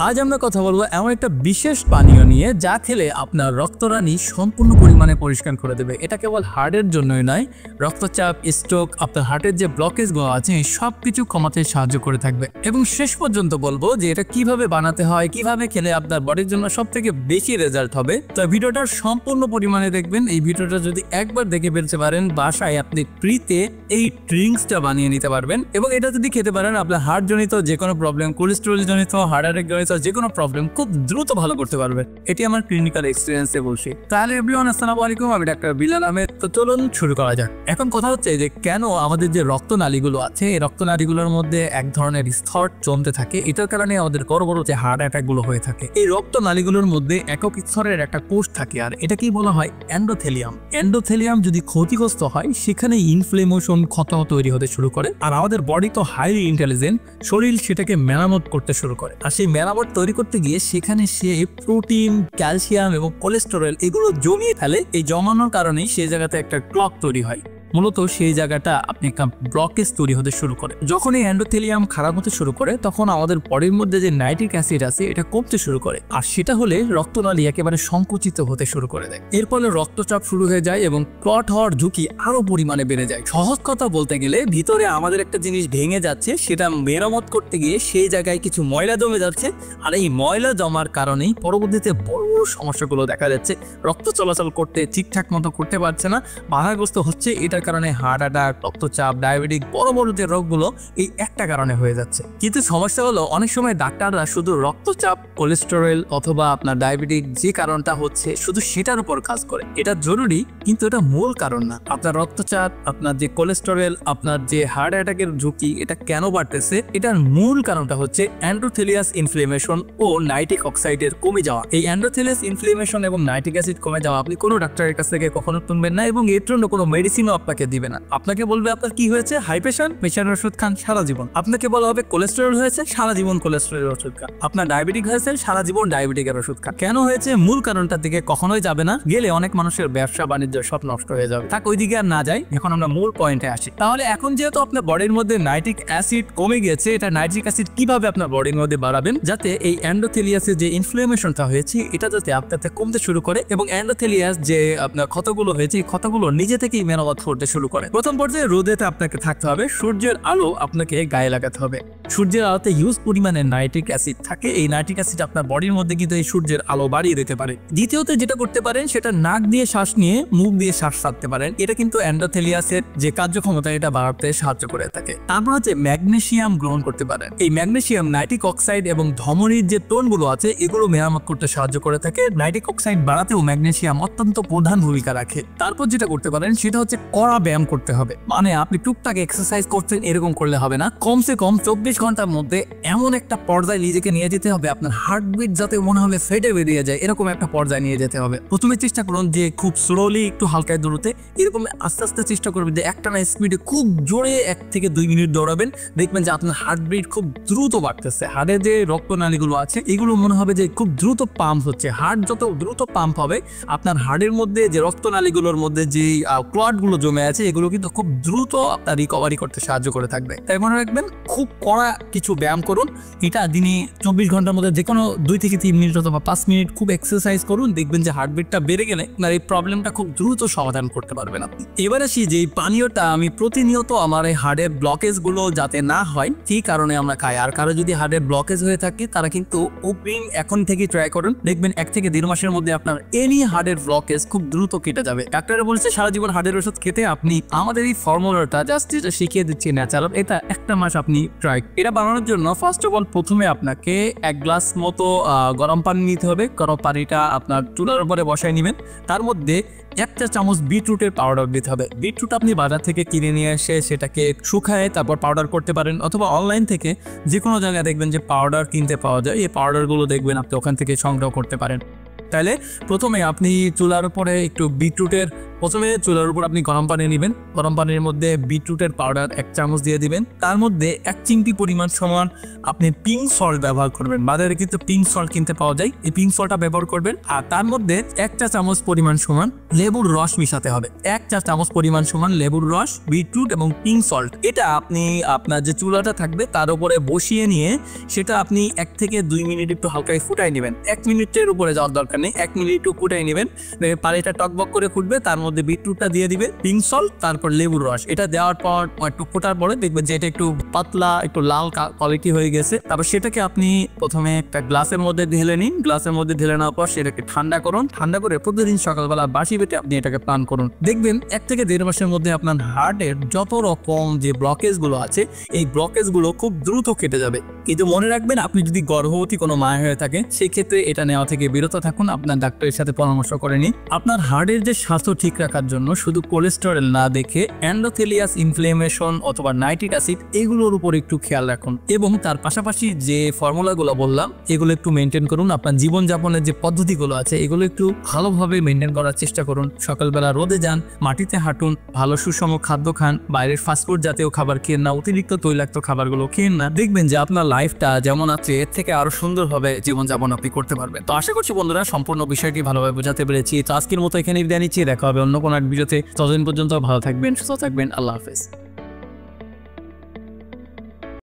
আজ আমরা কথা বলবো এমন একটা বিশেষ পানীয় নিয়ে যা খেলে আপনার রক্তরানি সম্পূর্ণ পরিমাণে পরিষ্কার করে দেবে। এটা কেবল হার্টের জন্যই নয়, রক্তচাপ, স্ট্রোক, আপনার হার্টের যে ব্লকেজগুলো আছে এই সব কিছু কমাতে সাহায্য করে থাকবে। এবং শেষ পর্যন্ত বলবো যে এটা কিভাবে বানাতে হয়, কিভাবে খেলে আপনার বডির জন্য সব থেকে বেশি রেজাল্ট হবে। তো ভিডিওটার সম্পূর্ণ পরিমাণে দেখবেন। এই ভিডিওটা যদি একবার দেখে ফেলতে পারেন, বাসায় আপনি ফ্রিতে এই ড্রিঙ্কসটা বানিয়ে নিতে পারবেন। এবং এটা যদি খেতে পারেন, আপনার হার্ট জনিত যে কোনো প্রবলেম, কোলেস্টেরল জনিত, হার্ট অ্যাটাক জনিত যে কোনো প্রবলেম খুব দ্রুত ভালো করতে পারবেন। এটি আমার ক্লিনিক্যাল এক্সপিরিয়েন্সে বলছি। তাহলে এভরিওয়ান, আসসালামু আলাইকুম, আমি ডাক্তার বিলাল আহমেদ। তো চলুন শুরু করা যাক। এখন কথা হচ্ছে যে কেন আমাদের যে রক্তনালীগুলো আছে এই রক্তনালীগুলোর মধ্যে এক ধরনের স্তর জমতে থাকে। এটার কারণে আমাদের বড় বড় যে হার্ট অ্যাটাক গুলো হয়ে থাকে। এই রক্তনালীগুলোর মধ্যে একক স্তরের একটা কোষ থাকে, আর এটাকেই বলা হয় এন্ডোথেলিয়াম। এন্ডোথেলিয়াম যদি ক্ষতিগ্রস্ত হয়, সেখানে ইনফ্লেমেশন, ক্ষত তৈরি হতে শুরু করে। আর আমাদের বডি তো হাইলি ইন্টেলিজেন্ট, শরীর সেটাকে মেরামত করতে শুরু করে। আর সেই মেরামত তৈরি করতে গিয়ে সেখানে সে প্রোটিন, ক্যালসিয়াম এবং কোলেস্টেরল এগুলো জমিয়ে ফেলে। এই জমানোর কারণেই সেই জায়গাতে একটা ক্লক তৈরি হয়। মূলত সেই জায়গাটা আপনি একটা ব্লকেজ তৈরি হতে শুরু করে। যখন এই এন্ডোথেলিয়াম খারাপ হতে শুরু করে, তখন আমাদের বডির মধ্যে যে নাইট্রিক অ্যাসিড আছে এটা কমতে শুরু করে। আর সেটা হলে রক্তনালী একেবারে সংকুচিত হতে শুরু করে দেয়। এর ফলে রক্তচাপ শুরু হয়ে যায় এবং ক্লট হওয়ার ঝুঁকি আরো পরিমাণে বেড়ে যায়। সহজ কথা বলতে গেলে, ভিতরে আমাদের একটা জিনিস ভেঙে যাচ্ছে, সেটা মেরামত করতে গিয়ে সেই জায়গায় কিছু ময়লা জমে যাচ্ছে। আর এই ময়লা জমার কারণেই পরবর্তীতে বড় বড় সমস্যাগুলো দেখা যাচ্ছে। রক্ত চলাচল করতে ঠিকঠাক মতো করতে পারছে না, বাধাগ্রস্ত হচ্ছে। এটার কারণে হার্ট অ্যাটাক, রক্তচাপ, ডায়াবেটিক, বড় বড় যে রোগগুলো এই একটা কারণে হয়ে যাচ্ছে। কিন্তু সমস্যা হলো, অনেক সময় ডাক্তাররা শুধু রক্তচাপ, কোলেস্টেরল অথবা আপনার ডায়াবেটিক যে কারণটা হচ্ছে শুধু সেটার উপর কাজ করে। এটা জরুরি, কিন্তু এটা মূল কারণ না। আপনার রক্তচাপ, আপনার যে কোলেস্টেরল, আপনার যে হার্ট অ্যাটাকের ঝুঁকি এটা কেন বাড়তেছে, এটার মূল কারণটা হচ্ছে এন্ডোথেলিয়াস ইনফ্লেমেশন ও নাইট্রিক অক্সাইডের কমে যাওয়া। এই এন্ডোথেলিয়াস ইনফ্লেমেশন এবং নাইট্রিক অ্যাসিড কমে যাওয়া আপনি কোনো ডাক্তারের কাছ থেকে কখনো শুনবেন না, এবং এর জন্য কোনো মেডিসিনও আপনাকে দিবে না। আপনাকে বলবে আপনার কি হয়েছে, হাই প্রেশার, প্রেশারের ওষুধ খান সারা জীবন। আপনাকে বলা হবে কোলেস্টেরল হয়েছে, সারা জীবন কোলেস্টেরলের ওষুধ খান। আপনার ডায়াবেটিক হয়েছে, সারা জীবন ডায়াবেটিকের ওষুধ খান। কেন হয়েছে, মূল কারণটার দিকে কখনোই যাবে না। গেলে অনেক মানুষের ব্যবসা বাণিজ্য সব নষ্ট হয়ে যাবে। থাক, ওইদিকে আর না যাই, এখন আমরা মূল পয়েন্টে আসি। তাহলে এখন যেহেতু আপনার বডির মধ্যে নাইট্রিক অ্যাসিড কমে গেছে, এটা নাইট্রিক অ্যাসিড কিভাবে আপনার বডির মধ্যে বাড়াবেন যাতে এই এন্ডোথেলিয়াসের যে ইনফ্লেমেশনটা হয়েছে এটা যাতে আপনাতে কমতে শুরু করে, এবং এন্ডোথেলিয়াস যে আপনার ক্ষতগুলো হয়েছে এই ক্ষতগুলো নিজে থেকেই মেরামত করতে শুরু করে। প্রথম পর্যায়ে রোদেতে আপনাকে থাকতে হবে, সূর্যের আলো আপনাকে গায়ে লাগাতে হবে। সূর্যের আলোতে হিউজ পরিমাণে নাইট্রিক অ্যাসিড থাকে। এই নাইট্রিক অ্যাসিড আপনার বডির মধ্যে কিন্তু এই সূর্যের আলো বাড়িয়ে দিতে পারে। দ্বিতীয়ত যেটা করতে পারেন, সেটা নাক দিয়ে শ্বাস নিয়ে মুখ দিয়ে শ্বাস ছাড়তে পারেন। এটা কিন্তু এন্ডোথেলিয়াসের যে কার্যক্ষমতা এটা বাড়াতে সাহায্য করে থাকে। তারপর হচ্ছে ম্যাগনেসিয়াম গ্রহণ করতে পারেন। এই ম্যাগনেসিয়াম নাইট্রিক অক্সাইড এবং ধমনির যে টোনগুলো আছে এগুলো মেরামত করতে সাহায্য করে থাকে। নাইট্রিক অক্সাইড বাড়াতেও ম্যাগনেসিয়াম অত্যন্ত প্রধান ভূমিকা রাখে। তারপর যেটা করতে পারেন সেটা হচ্ছে কড়া ব্যায়াম করতে হবে। মানে আপনি টুকটাক এক্সারসাইজ করছেন এরকম করলে হবে না। কমসে কম 24 ঘন্টার মধ্যে এমন একটা পর্যায়ে নিজেকে নিয়ে যেতে হবে, আপনার হার্টবিট যাতে মনে হবে ফেটে বেরিয়ে যায়, এরকম একটা পর্যায়ে নিয়ে যেতে হবে। প্রথমে চেষ্টা করুন যে খুব স্লোলি, একটু হালকায় দৌড়তে। এরকম আস্তে আস্তে চেষ্টা করবেন যে একটানা স্পিডে খুব জোরে 1 থেকে 2 মিনিট দৌড়াবেন। দেখবেন যে আপনার হার্টবিট খুব দ্রুত বাড়তেছে। হার্টের যে রক্তনালীগুলো আছে এগুলো মনে হবে যে খুব দ্রুত পাম্প হচ্ছে। হার্ট যত দ্রুত পাম্প হবে, আপনার হার্টের মধ্যে যে রক্তনালীগুলোর মধ্যে যে ক্লটগুলো জমে আছে এগুলো কিন্তু খুব দ্রুত আপনার রিকভারি করতে সাহায্য করে থাকবে। তাই মনে রাখবেন, খুব কড়া কিছু ব্যায়াম করুন। এটা দিনে 24 ঘন্টার মধ্যে যে কোনো 2 থেকে 3 মিনিট অথবা 5 মিনিট খুব এক্সারসাইজ করুন। দেখবেন যে হার্টবিটটা বেড়ে গেলে আপনার এই প্রবলেমটা খুব দ্রুত সমাধান করতে পারবেন আপনি। এবার আসি যে পানীয়টা আমি প্রতিনিয়ত আমার এই হার্টের ব্লকেজ গুলো যাতে না হয় সেই কারণে আমরা খাই। আর কারো যদি হার্টের ব্লকেজ হয়ে থাকে তারা কিন্তু ওপিং এখন থেকে ট্রাই করুন। দেখবেন 1 থেকে 1.5 মাসের মধ্যে আপনার এনি হার্টের ব্লকেজ খুব দ্রুত কেটে যাবে। ডাক্তারে বলছে সারা জীবন হার্টের ওষুধ খেতে, আপনি আমাদের এই ফর্মুলাটা জাস্ট শিখিয়ে দিচ্ছি ন্যাচারাল। এটা 1 মাস আপনি ট্রাই। এটা বানানোর জন্য ফার্স্ট অফ অল প্রথমে আপনাকে 1 গ্লাস মতো গরম পানি নিতে হবে। গরম পানিটা আপনার চুলার উপরে বসায় নেবেন। তার মধ্যে 1 চা চামচ বিটরুটের পাউডার দিতে হবে। বিটরুট আপনি বাজার থেকে কিনে নিয়ে এসে সেটাকে শুকায় তারপর পাউডার করতে পারেন, অথবা অনলাইন থেকে যে কোনো জায়গায় দেখবেন যে পাউডার কিনতে পাওয়া যায়। এই পাউডারগুলো দেখবেন আপনি ওখান থেকে সংগ্রহ করতে পারেন। তাহলে প্রথমে আপনি চুলার উপরে একটু বিটরুটের প্রথমে চুলার উপর আপনি গরম পানি নেবেন, গরম পানির মধ্যে বিটরুটের পাউডার 1 চামচ দিয়ে দিবেন, তার মধ্যে 1 চিমটি পরিমাণ সমান আপনি পিঙ্ক সল্ট ব্যবহার করবেন। বাজারে কিন্তু পিঙ্ক সল্ট কিনতে পাওয়া যায়, এই পিঙ্ক সল্টটা ব্যবহার করবেন। আর তার মধ্যে 1 চা চামচ পরিমাণ সমান লেবুর রস মিশাতে হবে, 1 চা চামচ পরিমাণ সমান লেবুর রস, বিটরুট এবং পিঙ্ক সল্ট। এটা আপনি আপনার যে চুলাটা থাকবে তার উপরে বসিয়ে নিয়ে সেটা আপনি 1 থেকে 2 মিনিট একটু হালকা ফুটাই নেবেন। 1 মিনিটের উপরে যাওয়ার দরকার নেই, 1 মিনিট একটু ফুটাই নেবেন। পানিটা টকবক করে ফুটবে, তার মধ্যে বিটরুটটা দিয়ে দিবে, পিঙ্ক সল্ট, তারপর লেবুর রস। এটা দেওয়ার পর একটু ফোটার পরে দেখবেন যে এটা একটু পাতলা, একটু লাল কোয়ালিটি হয়ে গেছে। তারপর সেটাকে আপনি প্রথমে একটা গ্লাসের মধ্যে ঢেলে নিন, গ্লাসের মধ্যে ঢেলে নেওয়ার পর সেটাকে ঠান্ডা করুন, ঠান্ডা করে প্রতিদিন সকালবেলা বাসি পেটে আপনি এটাকে পান করুন। দেখবেন 1 থেকে 1.5 মাসের মধ্যে আপনার হার্টের যত রকম যে ব্লকেজ গুলো আছে এই ব্লকেজ গুলো খুব দ্রুত কেটে যাবে। কিন্তু মনে রাখবেন, আপনি যদি গর্ভবতী কোনো মা হয়ে থাকে সেই ক্ষেত্রে এটা নেওয়া থেকে বিরত থাকুন, আপনার ডাক্তারের সাথে পরামর্শ করে নিন। আপনার হার্টের যে স্বাস্থ্য ঠিক রাখার জন্য শুধু কোলেস্টেরল না দেখে এন্ডোথেলিয়াস ইনফ্লেমেশন অথবা নাইট্রিক অ্যাসিড এগুলোর উপর একটু খেয়াল রাখুন, এবং তার পাশাপাশি যে ফর্মুলাগুলো বললাম এগুলো একটু মেনটেন করুন। আপনার জীবনযাপনের যে পদ্ধতিগুলো আছে এগুলো একটু ভালোভাবে মেনটেন করার চেষ্টা করুন। সকালবেলা রোদে যান, মাটিতে হাঁটুন, ভালো সুষম খাদ্য খান, বাইরের ফাস্টফুড জাতীয় খাবার খেয়েন না, অতিরিক্ত তৈলাক্ত খাবারগুলো খেয়েন না। দেখবেন যে আপনার লাইফটা যেমন আছে এর থেকে আরো সুন্দরভাবে জীবনযাপন আপনি করতে পারবেন। তো আশা করছি বন্ধুরা সম্পূর্ণ বিষয়টি ভালোভাবে বোঝাতে পেরেছি। তো আজকের মতো এখানে বিদায় নিচ্ছি, দেখা হবে অন্য কোনো এক ভিডিওতে। ততদিন পর্যন্ত ভালো থাকবেন, সুস্থ থাকবেন, আল্লাহ হাফেজ।